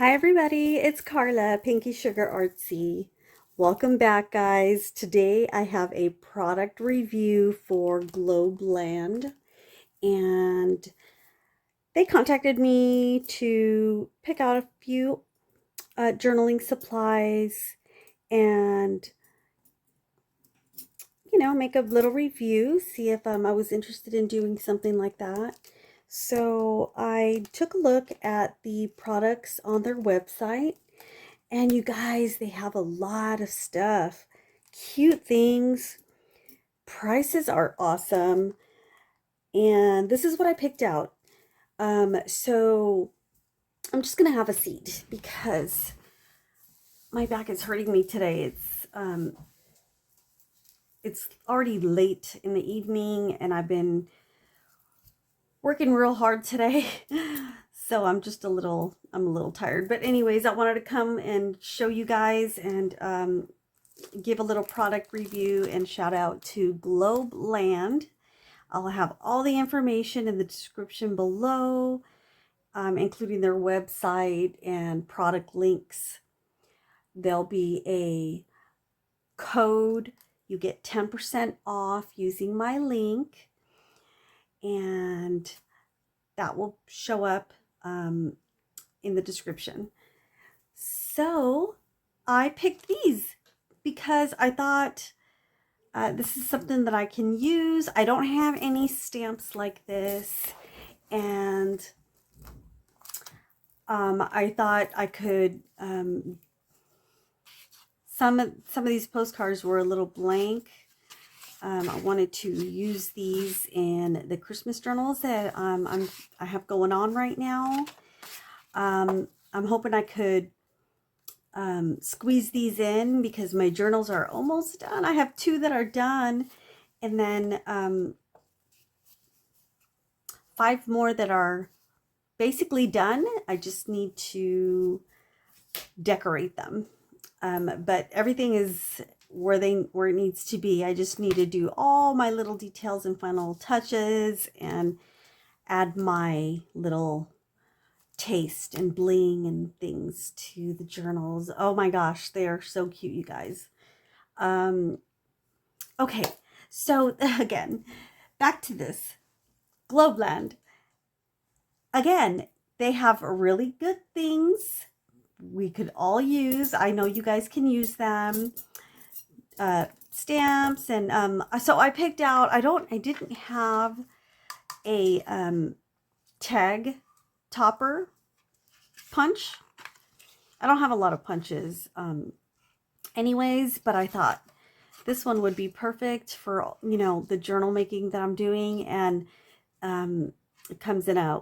Hi everybody, it's Carla, PinkySugarArtsy. Welcome back, guys. Today I have a product review for Globleland, and they contacted me to pick out a few journaling supplies and, make a little review, see if I was interested in doing something like that. So I took a look at the products on their website. And you guys, they have a lot of stuff. Cute things. Prices are awesome. And this is what I picked out. So I'm just gonna have a seat because my back is hurting me today. It's already late in the evening and I've been working real hard today. So I'm a little tired. But anyways, I wanted to come and show you guys and give a little product review and shout out to Globleland. I'll have all the information in the description below, including their website and product links. There'll be a code. You get 10% off using my link, and that will show up in the description. So I picked these because I thought this is something that I can use. I don't have any stamps like this, and I thought I could. Some of these postcards were a little blank. I wanted to use these in the Christmas journals that I have going on right now. I'm hoping I could squeeze these in because my journals are almost done. I have 2 that are done, and then 5 more that are basically done. I just need to decorate them. But everything is where it needs to be. I just need to do all my little details and final touches and add my little taste and bling and things to the journals. Oh my gosh, they are so cute, you guys. Okay, so again, back to this Globleland. Again, they have really good things we could all use. I know you guys can use them. Stamps, and so I picked out, I didn't have a tag topper punch. I don't have a lot of punches anyways, but I thought this one would be perfect for, the journal making that I'm doing. And it comes in a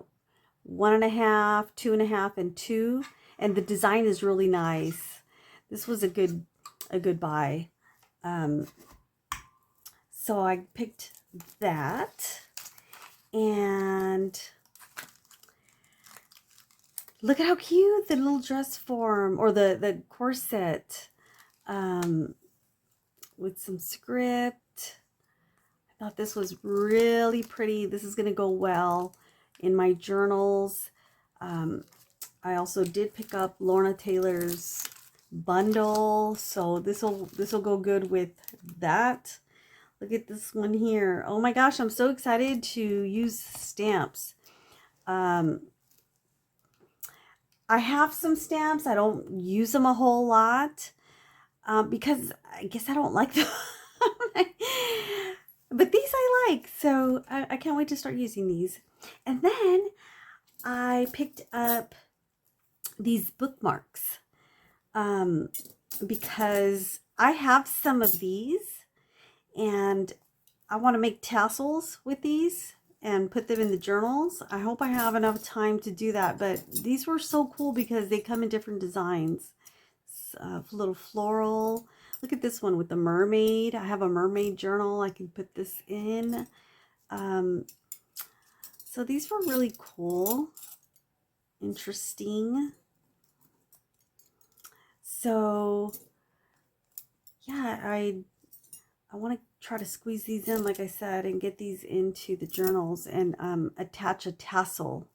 1.5, 2.5, and 2, and the design is really nice. This was a good buy. So I picked that, and look at how cute the little dress form, or the corset, with some script. I thought this was really pretty. This is going to go well in my journals. I also did pick up Lorna Taylor's bundle, so this will go good with that. Look at this one here. Oh my gosh, I'm so excited to use stamps. I have some stamps. I don't use them a whole lot because I guess I don't like them. But these I like, so I can't wait to start using these. And then I picked up these bookmarks because I have some of these, and I want to make tassels with these and put them in the journals. I hope I have enough time to do that, but these were so cool because they come in different designs. A little floral. Look at this one with the mermaid. I have a mermaid journal. I can put this in. So these were really cool. Interesting. So yeah, I want to try to squeeze these in, like I said, and get these into the journals, and attach a tassel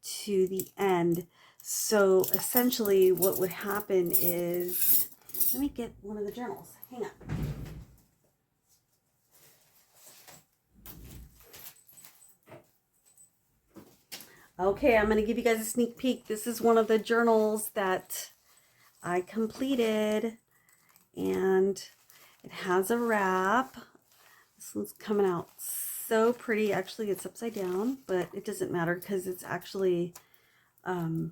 to the end. So essentially what would happen is, let me get one of the journals. Hang on. Okay, I'm going to give you guys a sneak peek. This is one of the journals that I completed, and it has a wrap. This one's coming out so pretty. Actually, it's upside down, but it doesn't matter because it's actually, well,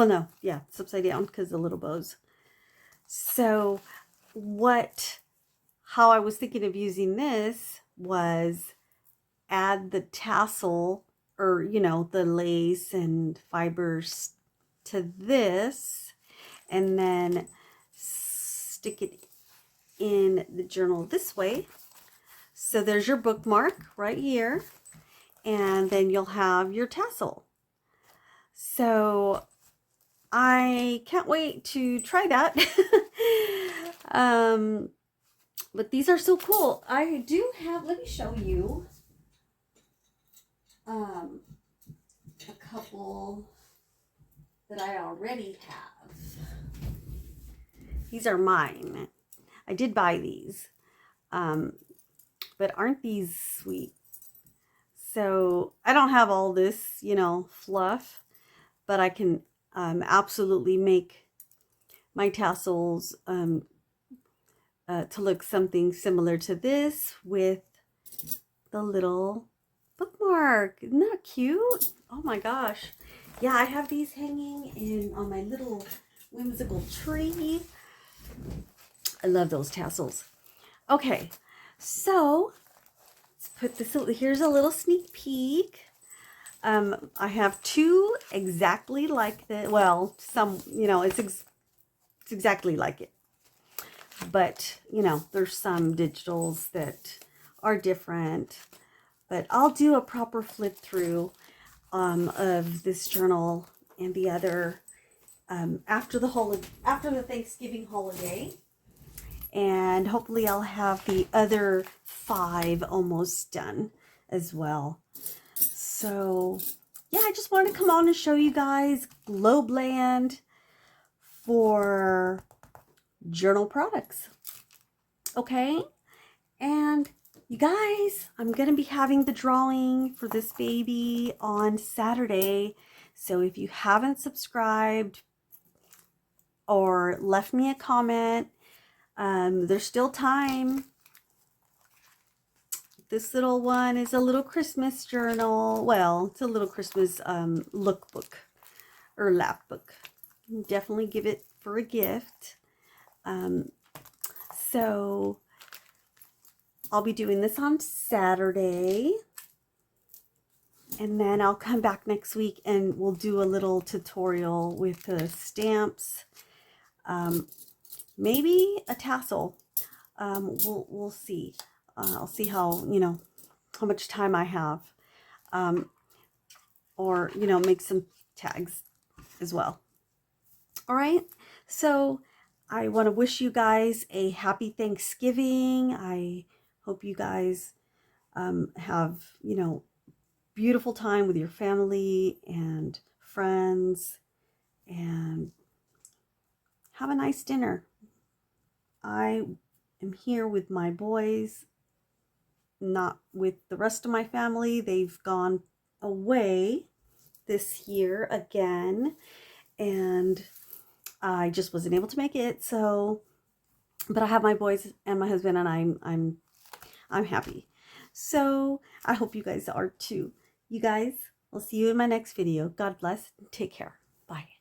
no, yeah, it's upside down because the little bows. So how I was thinking of using this was add the tassel, or, you know, the lace and fibers to this, and then stick it in the journal this way. So there's your bookmark right here, and then you'll have your tassel. So I can't wait to try that. But these are so cool. I do have, let me show you a couple that I already have. These are mine. I did buy these. But aren't these sweet? So I don't have all this, you know, fluff, but I can absolutely make my tassels to look something similar to this with the little bookmark. Isn't that cute? Oh my gosh. Yeah, I have these hanging on my little whimsical tree. I love those tassels. Okay, so let's put this, here's a little sneak peek. I have two exactly like that. Well, some, you know, it's exactly like it. But, you know, there's some digitals that are different. But I'll do a proper flip through of this journal and the other after the Thanksgiving holiday. And hopefully I'll have the other 5 almost done as well. So yeah, I just wanted to come on and show you guys Globleland for journal products. Okay, and you guys, I'm gonna be having the drawing for this baby on Saturday. So if you haven't subscribed or left me a comment, there's still time. This little one is a little Christmas journal. Well, it's a little Christmas lookbook or lap book. Definitely give it for a gift. So I'll be doing this on Saturday, and then I'll come back next week and we'll do a little tutorial with the stamps, maybe a tassel. We'll see. I'll see how, you know, how much time I have, or, you know, make some tags as well. All right, so I want to wish you guys a happy Thanksgiving. I hope you guys have, you know, beautiful time with your family and friends, and have a nice dinner. I am here with my boys, not with the rest of my family. They've gone away this year again, and I just wasn't able to make it. So, but I have my boys and my husband, and I'm happy. So I hope you guys are too. You guys, I'll see you in my next video. God bless. Take care. Bye.